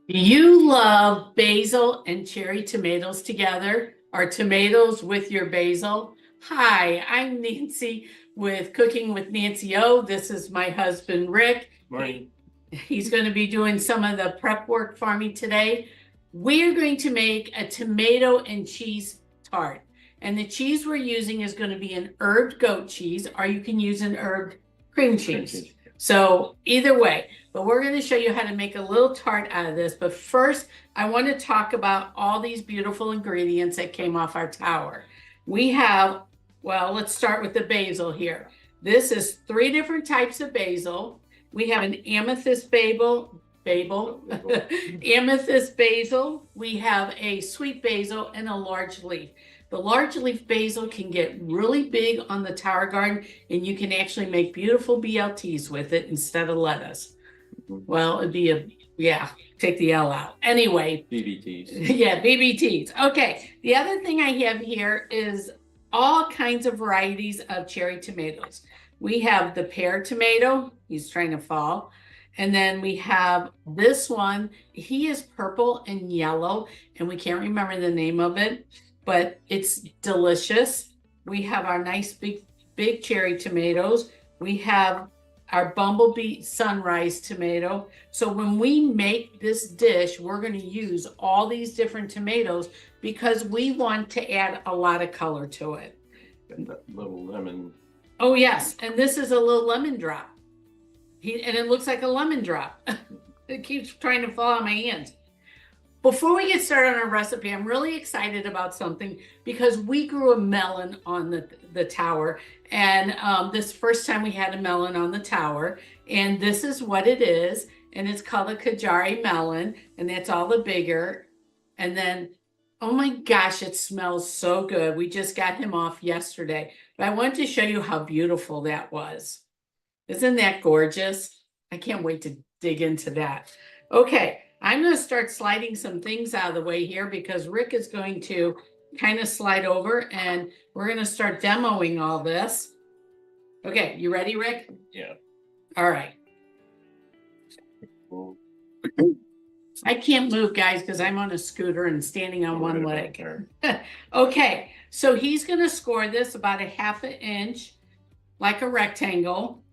Do you love basil and cherry tomatoes together, or tomatoes with your basil? Hi, I'm Nancy with Cooking with Nancy O. This is my husband, Rick. Morning. He's going to be doing some of the prep work for me today. We are going to make a tomato and cheese tart. And the cheese we're using is going to be an herbed goat cheese, or you can use an herbed cream cheese. So either way, but we're going to show you how to make a little tart out of this. But first, I want to talk about all these beautiful ingredients that came off our tower. We have, well, let's start with the basil here. This is 3 different types of basil. We have an amethyst amethyst basil. We have a sweet basil and a large leaf. The large leaf basil can get really big on the tower garden, and you can actually make beautiful BLTs with it instead of lettuce. Well, it'd be take the L out. Anyway. BBTs. Yeah, BBTs. Okay, the other thing I have here is all kinds of varieties of cherry tomatoes. We have the pear tomato, he's trying to fall. And then we have this one, he is purple and yellow, and we can't remember the name of it, but it's delicious. We have our nice big cherry tomatoes. We have our bumblebee sunrise tomato. So when we make this dish, we're going to use all these different tomatoes because we want to add a lot of color to it. And that little lemon. Oh yes, and this is a little lemon drop. And it looks like a lemon drop. It keeps trying to fall on my hands. Before we get started on our recipe, I'm really excited about something because we grew a melon on the tower. And this first time we had a melon on the tower. And this is what it is. And it's called a Kajari melon. And that's all the bigger. And then, oh my gosh, it smells so good. We just got him off yesterday. But I wanted to show you how beautiful that was. Isn't that gorgeous? I can't wait to dig into that. Okay. I'm going to start sliding some things out of the way here because Rick is going to kind of slide over and we're going to start demoing all this. Okay, you ready, Rick? Yeah. All right. I can't move, guys, because I'm on a scooter and standing on one leg. Okay, so he's going to score this about 1/2 inch, like a rectangle.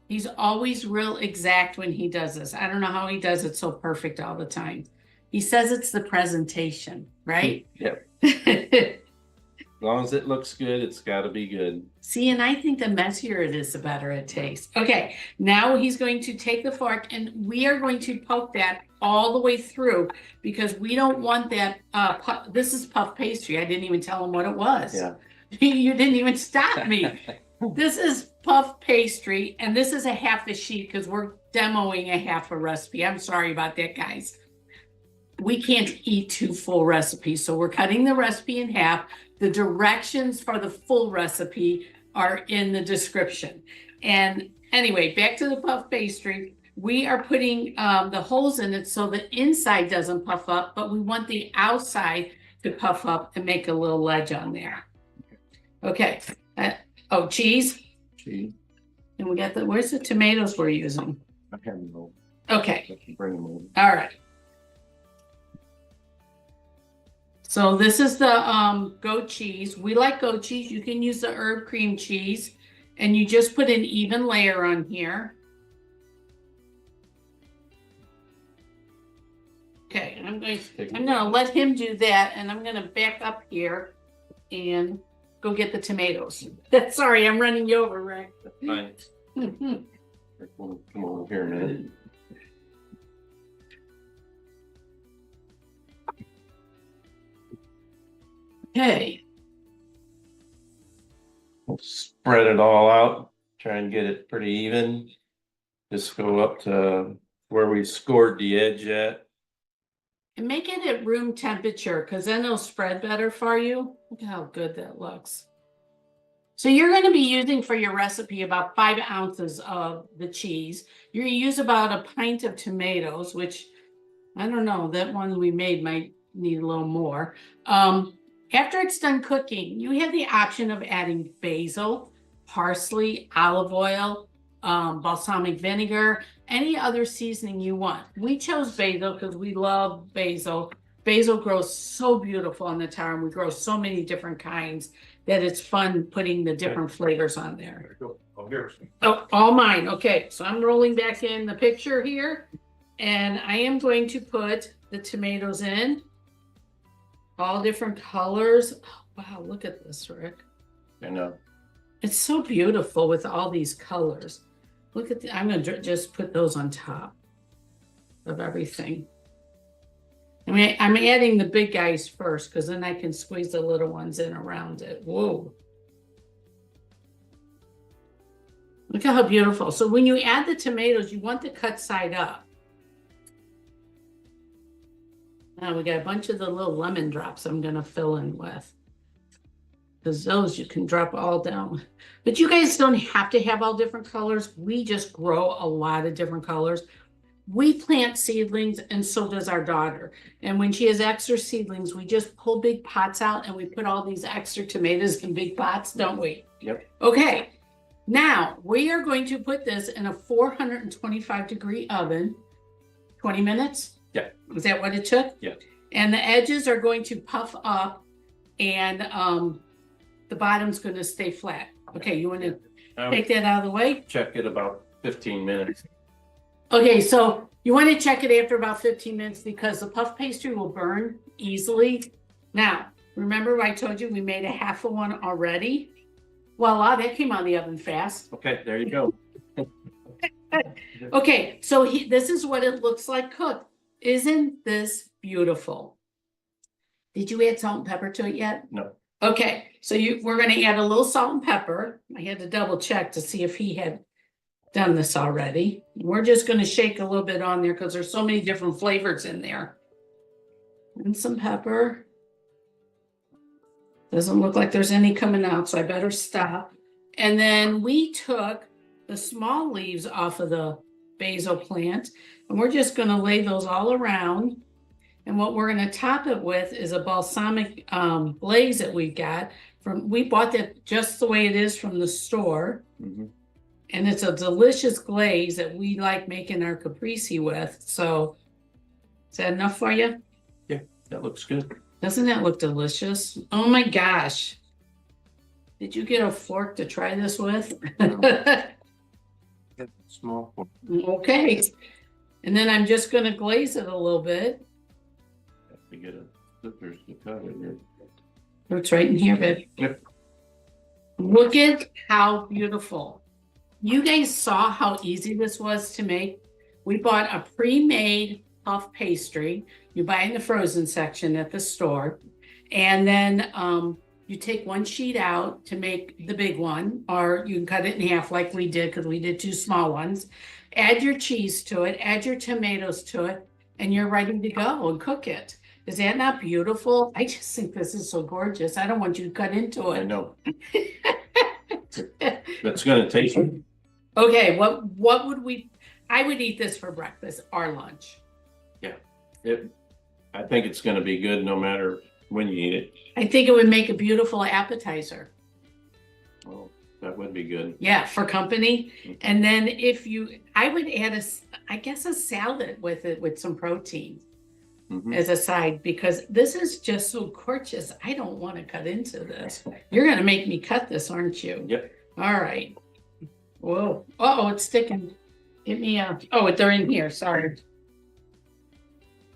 He's always real exact when he does this. I don't know how he does it so perfect all the time. He says it's the presentation, right? Yep. As long as it looks good, it's got to be good. See, and I think the messier it is, the better it tastes. Okay, now he's going to take the fork and we are going to poke that all the way through because we don't want that. This is puff pastry. I didn't even tell him what it was. Yeah. You didn't even stop me. This is puff pastry, and this is 1/2 sheet because we're demoing 1/2 recipe. I'm sorry about that, guys. We can't eat 2 full recipes, so we're cutting the recipe in half. The directions for the full recipe are in the description. And anyway, back to the puff pastry. We are putting the holes in it so the inside doesn't puff up, but we want the outside to puff up and make a little ledge on there. Okay. Oh, cheese. Cheese. And we got where's the tomatoes we're using? I have them over. Okay. Bring them over. All right. So this is the goat cheese. We like goat cheese. You can use the herb cream cheese. And you just put an even layer on here. Okay, and I'm gonna let him do that, and I'm gonna back up here and go get the tomatoes. Sorry, I'm running you over, Rick. Fine. Come over here a minute. Okay. We'll spread it all out. Try and get it pretty even. Just go up to where we scored the edge at. And make it at room temperature because then it'll spread better for you. Look at how good that looks. So you're going to be using for your recipe about 5 ounces of the cheese. You're going to use about a pint of tomatoes, which I don't know, that one we made might need a little more. After it's done cooking, you have the option of adding basil, parsley, olive oil, balsamic vinegar, any other seasoning you want. We chose basil because we love basil. Basil grows so beautiful on the tower, and we grow so many different kinds that it's fun putting the different flavors on there. There you go. All yours. Oh, all mine. Okay, so I'm rolling back in the picture here, and I am going to put the tomatoes in. All different colors. Oh, wow, look at this, Rick. I know. It's so beautiful with all these colors. Look at I'm gonna just put those on top of everything. I mean, I'm adding the big guys first because then I can squeeze the little ones in around it. Whoa. Look at how beautiful. So when you add the tomatoes, you want the cut side up. Now we got a bunch of the little lemon drops I'm gonna fill in with. Because those you can drop all down. But you guys don't have to have all different colors. We just grow a lot of different colors. We plant seedlings, and so does our daughter. And when she has extra seedlings, we just pull big pots out and we put all these extra tomatoes in big pots, don't we? Yep. Okay, now we are going to put this in a 425-degree oven, 20 minutes? Yeah. Is that what it took? Yeah. And the edges are going to puff up, and the bottom's going to stay flat. Okay, you want to take that out of the way? Check it about 15 minutes. Okay, so you want to check it after about 15 minutes because the puff pastry will burn easily. Now, remember I told you we made a half of one already? Voila, that came out of the oven fast. Okay, there you go. Okay, so this is what it looks like cooked. Isn't this beautiful? Did you add salt and pepper to it yet? No. Okay, so we're going to add a little salt and pepper. I had to double check to see if he had done this already. We're just going to shake a little bit on there because there's so many different flavors in there. And some pepper. Doesn't look like there's any coming out, so I better stop. And then we took the small leaves off of the basil plant, and we're just going to lay those all around. And what we're going to top it with is a balsamic glaze that we got from, we bought that just the way it is from the store. Mm-hmm. And it's a delicious glaze that we like making our caprese with. So is that enough for you? Yeah, that looks good. Doesn't that look delicious? Oh my gosh. Did you get a fork to try this with? Small. Okay. And then I'm just going to glaze it a little bit. Have to get a scissors to cut it here. It's right in here, babe. Yep. Look at how beautiful. You guys saw how easy this was to make. We bought a pre-made puff pastry. You buy in the frozen section at the store. And then you take one sheet out to make the big one, or you can cut it in half like we did because we did two small ones. Add your cheese to it, add your tomatoes to it, and you're ready to go and cook it. Is that not beautiful? I just think this is so gorgeous. I don't want you to cut into it. I know. That's gonna taste it. Okay, what would we, I would eat this for breakfast or lunch. Yeah. I think it's gonna be good no matter when you eat it. I think it would make a beautiful appetizer. Oh, that would be good. Yeah, for company. And then I would add I guess a salad with it with some protein as a side, because this is just so gorgeous. I don't want to cut into this. You're going to make me cut this, aren't you? Yep. All right. Whoa. Uh-oh, it's sticking. Get me a, oh, they're in here. Sorry.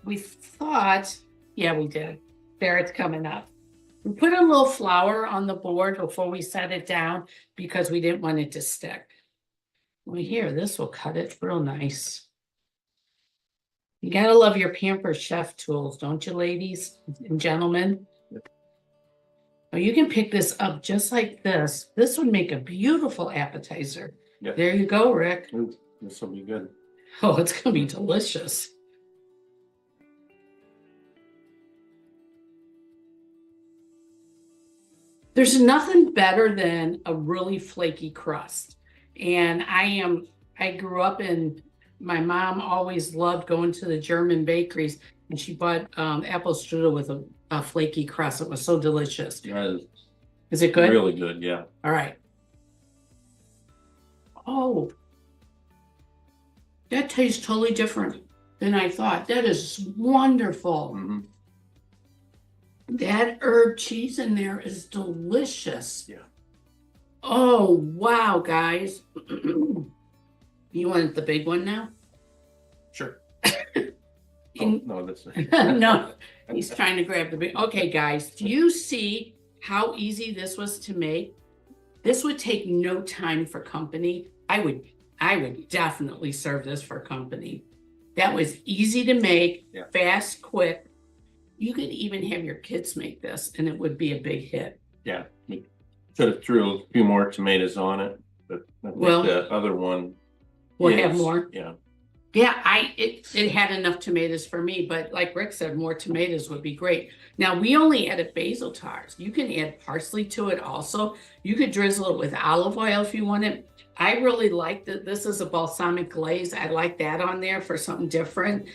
We thought, yeah, we did. There, it's coming up. We put a little flour on the board before we set it down because we didn't want it to stick. Well, here, this will cut it real nice. You gotta love your Pampered Chef tools, don't you, ladies and gentlemen? Yep. Oh, you can pick this up just like this. This would make a beautiful appetizer. Yep. There you go, Rick. Ooh, this will be good. Oh, it's gonna be delicious. There's nothing better than a really flaky crust. And I grew up in, my mom always loved going to the German bakeries, and she bought apple strudel with a flaky crust. It was so delicious. That Is it good? Really good, yeah. All right. Oh, That tastes totally different than I thought. That is wonderful. Mhm. That herb cheese in there is delicious. Yeah. Oh, wow, guys. You want the big one now? Sure. In- No, that's. No, he's trying to grab the big. Okay, guys, do you see how easy this was to make? This would take no time for company. I would definitely serve this for company. That was easy to make, Yeah. fast, quick. You could even have your kids make this and it would be a big hit. Yeah, should have threw a few more tomatoes on it, but I think Well, the other one. We'll have is- more. Yeah, Yeah, it had enough tomatoes for me, but like Rick said, more tomatoes would be great. Now we only added basil tart. You can add parsley to it also. You could drizzle it with olive oil if you want it. I really like that. This is a balsamic glaze. I like that on there for something different.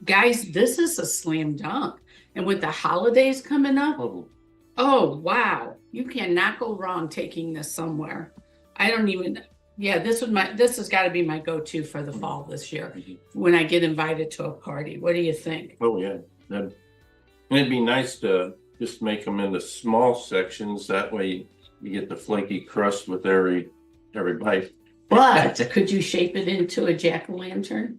Guys, this is a slam dunk. And with the holidays coming up, oh wow, you cannot go wrong taking this somewhere. I don't even. Yeah, this has got to be my go-to for the fall this year when I get invited to a party. What do you think? oh yeah, and it'd be nice to just make them into small sections, that way you get the flaky crust with every bite. But could you shape it into a jack-o'-lantern?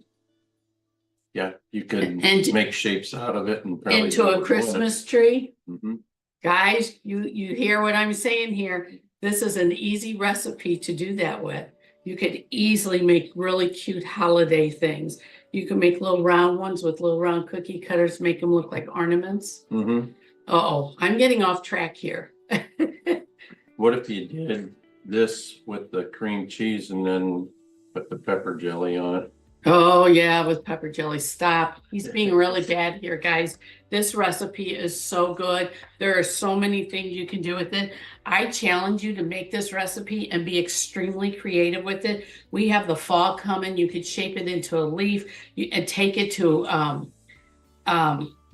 Yeah, you could And- make shapes out of it and probably Into a Christmas tree? Mhm. Guys, you hear what I'm saying here? This is an easy recipe to do that with. You could easily make really cute holiday things. You can make little round ones with little round cookie cutters, make them look like ornaments. Mhm. Uh-oh, I'm getting off track here. What if you did this with the cream cheese and then put the pepper jelly on it? Oh yeah, with pepper jelly. Stop. He's being really bad here, guys. This recipe is so good. There are so many things you can do with it. I challenge you to make this recipe and be extremely creative with it. We have the fall coming. You could shape it into a leaf and take it to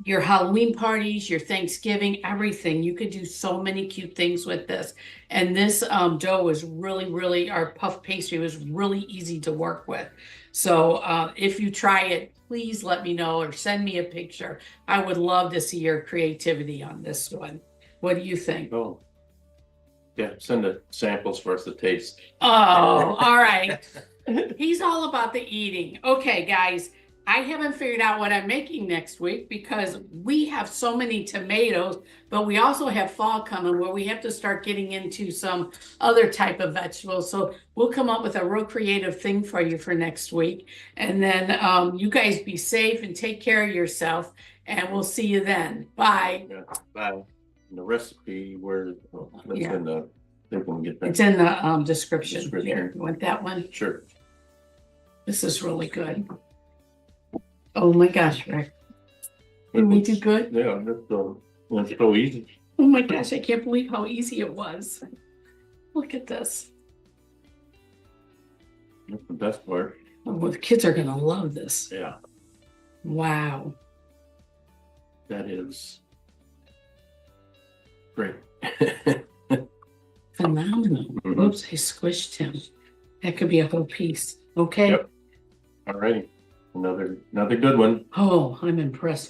your Halloween parties, your Thanksgiving, everything. You could do so many cute things with this. And this dough was really, our puff pastry was really easy to work with. So if you try it, please let me know or send me a picture. I would love to see your creativity on this one. What do you think? Oh. Yeah, send the samples for us to taste. Oh, all right. He's all about the eating. Okay, guys, I haven't figured out what I'm making next week because we have so many tomatoes, but we also have fall coming where we have to start getting into some other type of vegetables. So we'll come up with a real creative thing for you for next week. And then you guys be safe and take care of yourself. And we'll see you then. Bye. Yeah, bye. And the recipe where it's Yeah. in the, they can get that. It's in the description. Description. Here, you want that one? Sure. This is really good. Oh my gosh, Rick. Did we do good? Yeah, that's so easy. Oh my gosh, I can't believe how easy it was. Look at this. That's the best part. Oh, the kids are gonna love this. Yeah, Wow. that is great. Phenomenal. Mhm. Oops, I squished him. That could be a whole piece. Okay. Yep. All righty. Another good one. Oh, I'm impressed.